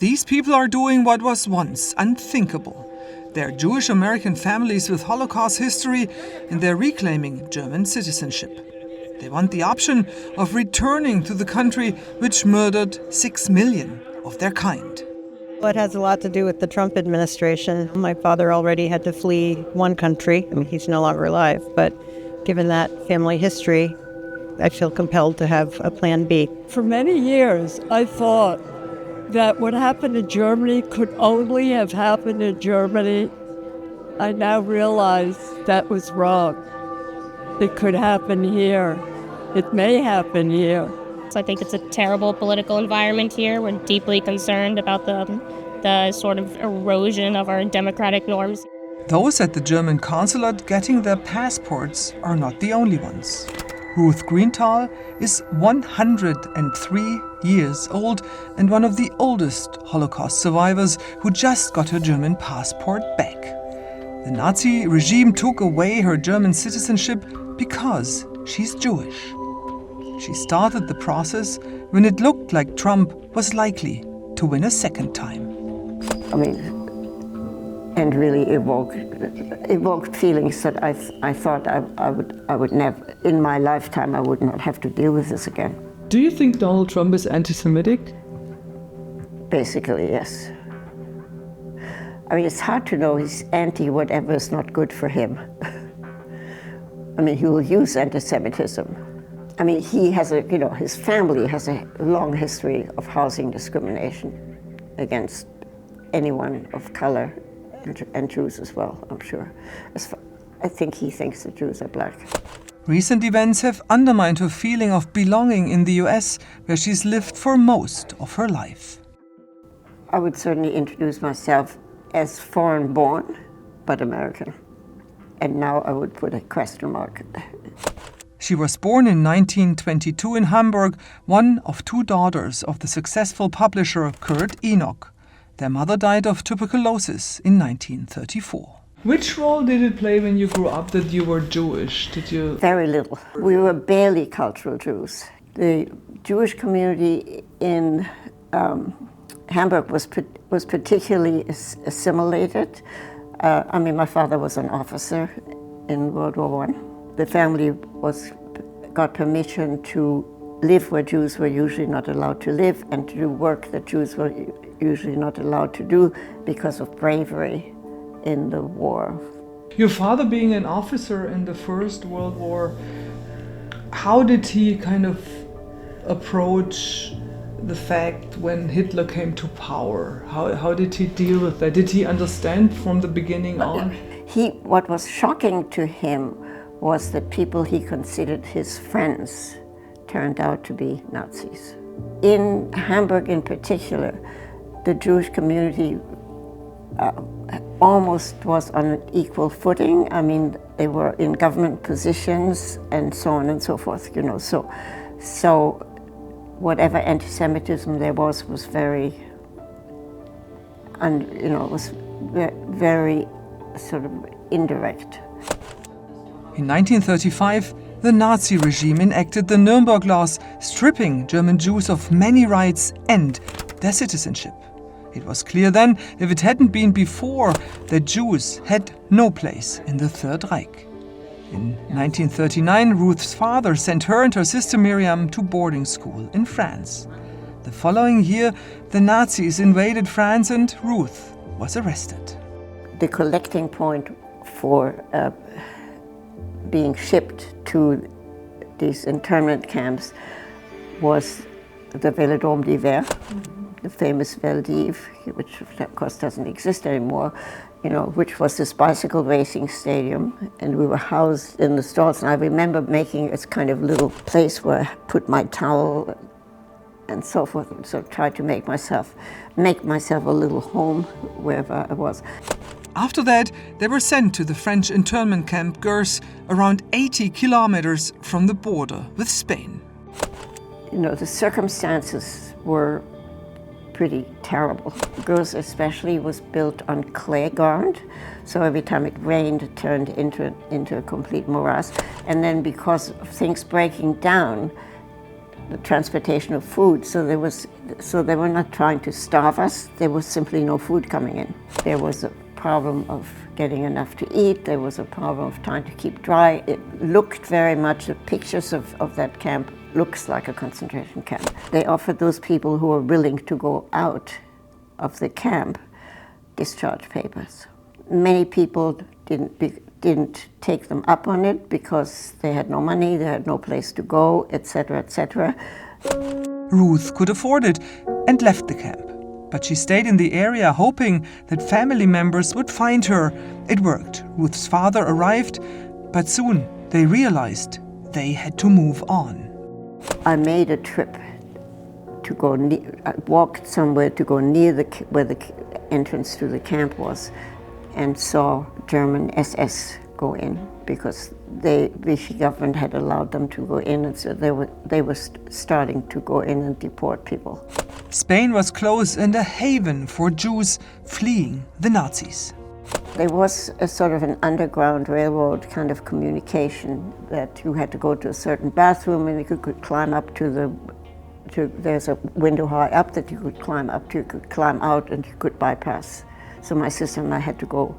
These people are doing what was once unthinkable. They're Jewish American families with Holocaust history, and they're reclaiming German citizenship. They want the option of returning to the country which murdered 6 million of their kind. Well, it has a lot to do with the Trump administration. My father already had to flee one country. I mean, he's no longer alive, but given that family history, I feel compelled to have a plan B. For many years, I thought that what happened in Germany could only have happened in Germany. I now realize that was wrong. It could happen here. It may happen here. So I think it's a terrible political environment here. We're deeply concerned about the sort of erosion of our democratic norms. Those at the German consulate getting their passports are not the only ones. Ruth Greenthal is 103 years old and one of the oldest Holocaust survivors who just got her German passport back. The Nazi regime took away her German citizenship because she's Jewish. She started the process when it looked like Trump was likely to win a second time. I mean, and really evoked feelings that I thought I would never, in my lifetime, I would not have to deal with this again. Do you think Donald Trump is anti-Semitic? Basically, yes. I mean, it's hard to know he's anti whatever is not good for him. I mean, he will use antisemitism. I mean, he has his family has a long history of housing discrimination against anyone of color, and Jews as well, I'm sure. I think he thinks the Jews are black. Recent events have undermined her feeling of belonging in the US, where she's lived for most of her life. I would certainly introduce myself as foreign-born, but American. And now I would put a question mark. She was born in 1922 in Hamburg, one of two daughters of the successful publisher Kurt Enoch. Their mother died of tuberculosis in 1934. Which role did it play when you grew up that you were Jewish? Did you? Very little. We were barely cultural Jews. The Jewish community in Hamburg was particularly assimilated. I mean, my father was an officer in World War I. The family got permission to live where Jews were usually not allowed to live and to do work that Jews were usually not allowed to do because of bravery in the war. Your father being an officer in the First World War, how did he kind of approach the fact when Hitler came to power? How did he deal with that? Did he understand from the beginning on? What was shocking to him was that people he considered his friends turned out to be Nazis. In Hamburg in particular, the Jewish community almost was on an equal footing. I mean, they were in government positions and so on and so forth, So whatever anti-Semitism there was very, was very sort of indirect. In 1935, the Nazi regime enacted the Nuremberg laws, stripping German Jews of many rights and their citizenship. It was clear then, if it hadn't been before, that Jews had no place in the Third Reich. In 1939, Ruth's father sent her and her sister Miriam to boarding school in France. The following year, the Nazis invaded France and Ruth was arrested. The collecting point for being shipped to these internment camps was the Velodrome d'Hiver, the famous Vel d'Hiv, which of course doesn't exist anymore, which was this bicycle racing stadium, and we were housed in the stalls. And I remember making this kind of little place where I put my towel and so forth, and so tried to make myself a little home wherever I was. After that, they were sent to the French internment camp Gurs, around 80 kilometers from the border with Spain. The circumstances were pretty terrible. Gurs especially was built on clay ground, so every time it rained it turned into a complete morass. And then because of things breaking down, the transportation of food. So they were not trying to starve us. There was simply no food coming in. There was a problem of getting enough to eat. There was a problem of trying to keep dry. It looked very much, the pictures of that camp looks like a concentration camp. They offered those people who were willing to go out of the camp discharge papers. Many people didn't take them up on it because they had no money, they had no place to go, etc., etc. Ruth could afford it and left the camp. But she stayed in the area hoping that family members would find her. It worked. Ruth's father arrived, but soon they realized they had to move on. I made a trip to go I walked somewhere to go near where the entrance to the camp was, and saw German SS go in because the Vichy government had allowed them to go in, and so they were starting to go in and deport people. Spain was close and a haven for Jews fleeing the Nazis. There was a sort of an underground railroad kind of communication that you had to go to a certain bathroom and you could climb up there's a window high up that you could climb up to, you could climb out and you could bypass. So my sister and I had to go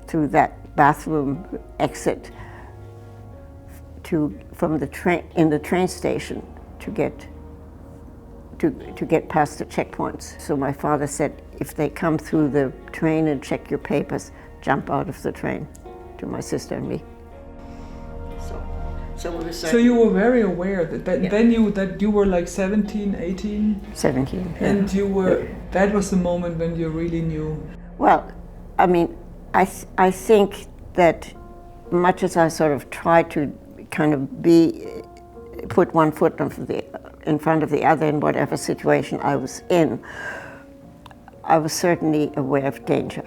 through that bathroom exit from the train station to get past the checkpoints. So my father said, if they come through the train and check your papers, jump out of the train, to my sister and me. So you were very aware that you were like 17, 18? 17. Yeah. And that was the moment when you really knew. Well, I mean, I think that much as I sort of tried to kind of put one foot in front of the other in whatever situation I was in, I was certainly aware of danger.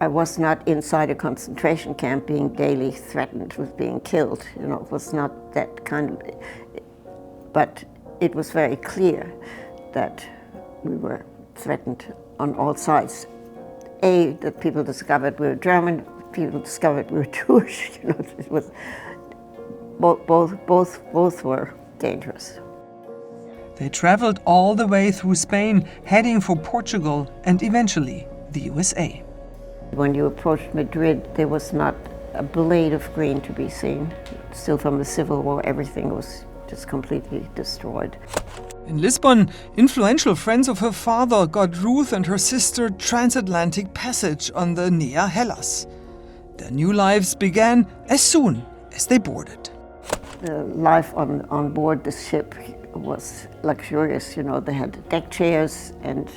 I was not inside a concentration camp being daily threatened with being killed. It was not that kind of, but it was very clear that we were threatened on all sides. That people discovered we were German, people discovered we were Jewish. It was both were dangerous. They traveled all the way through Spain, heading for Portugal and eventually the USA. When you approached Madrid, there was not a blade of green to be seen. Still from the Civil War, everything was just completely destroyed. In Lisbon, influential friends of her father got Ruth and her sister transatlantic passage on the Nea Hellas. Their new lives began as soon as they boarded. The life on board the ship was luxurious. They had deck chairs, and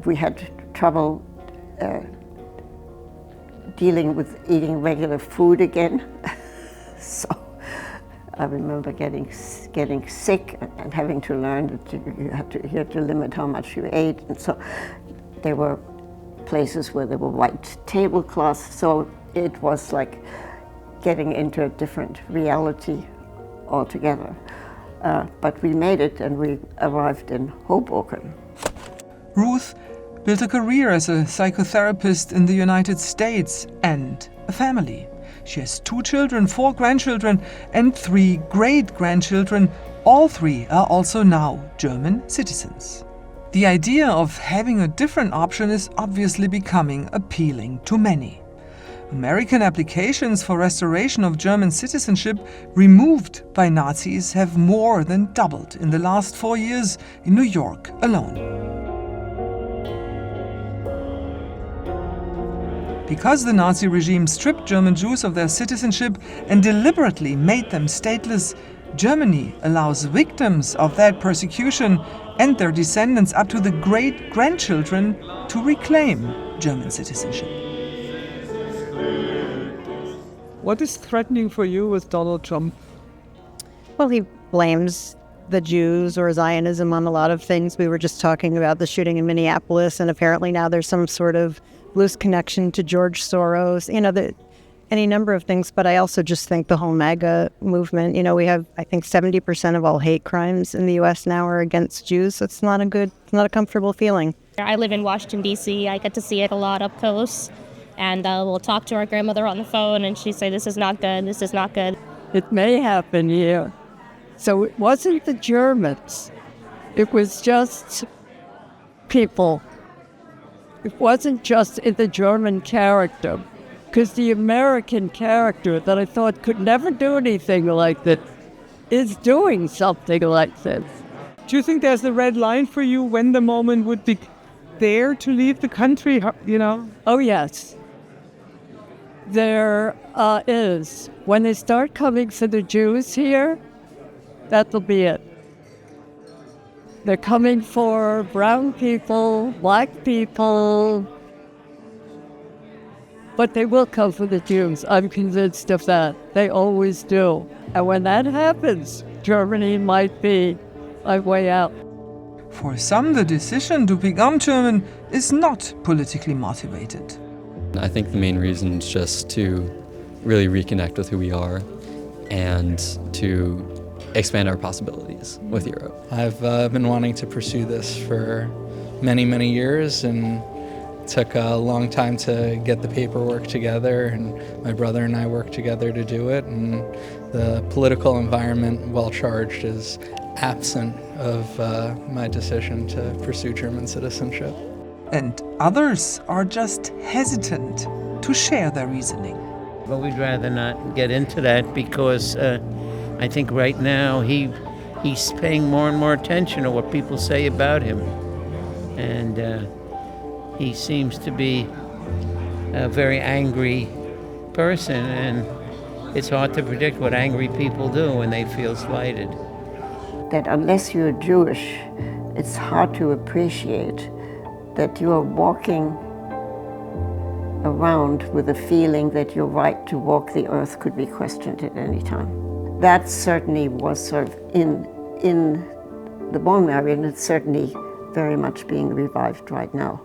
we had trouble dealing with eating regular food again. So I remember getting sick and having to learn that you had to limit how much you ate. And so there were places where there were white tablecloths. So it was like getting into a different reality altogether. But we made it, and we arrived in Hoboken. Ruth built a career as a psychotherapist in the United States and a family. She has 2 children, 4 grandchildren, and 3 great-grandchildren. All 3 are also now German citizens. The idea of having a different option is obviously becoming appealing to many. American applications for restoration of German citizenship removed by Nazis have more than doubled in the last 4 years in New York alone. Because the Nazi regime stripped German Jews of their citizenship and deliberately made them stateless, Germany allows victims of that persecution and their descendants up to the great-grandchildren to reclaim German citizenship. What is threatening for you with Donald Trump? Well, he blames the Jews or Zionism on a lot of things. We were just talking about the shooting in Minneapolis, and apparently now there's some sort of loose connection to George Soros, any number of things. But I also just think the whole MAGA movement, we have, I think 70% of all hate crimes in the U.S. now are against Jews. So it's not a comfortable feeling. I live in Washington, D.C. I get to see it a lot up close. And we'll talk to our grandmother on the phone, and she'd say, this is not good, this is not good. It may happen here. So it wasn't the Germans. It was just people. It wasn't just in the German character, because the American character that I thought could never do anything like that is doing something like this. Do you think there's a red line for you when the moment would be there to leave the country, you know? Oh, yes. There is. When they start coming for the Jews here, that'll be it. They're coming for brown people, black people, but they will come for the Jews. I'm convinced of that. They always do. And when that happens, Germany might be a way out. For some, the decision to become German is not politically motivated. I think the main reason is just to really reconnect with who we are and to expand our possibilities with Europe. I've been wanting to pursue this for many, many years, and it took a long time to get the paperwork together, and my brother and I worked together to do it, and the political environment, well charged, is absent of my decision to pursue German citizenship. And others are just hesitant to share their reasoning. Well, we'd rather not get into that because I think right now he's paying more and more attention to what people say about him. And he seems to be a very angry person, and it's hard to predict what angry people do when they feel slighted. That unless you're Jewish, it's hard to appreciate that you are walking around with a feeling that your right to walk the earth could be questioned at any time. That certainly was sort of in the bone marrow, and it's certainly very much being revived right now.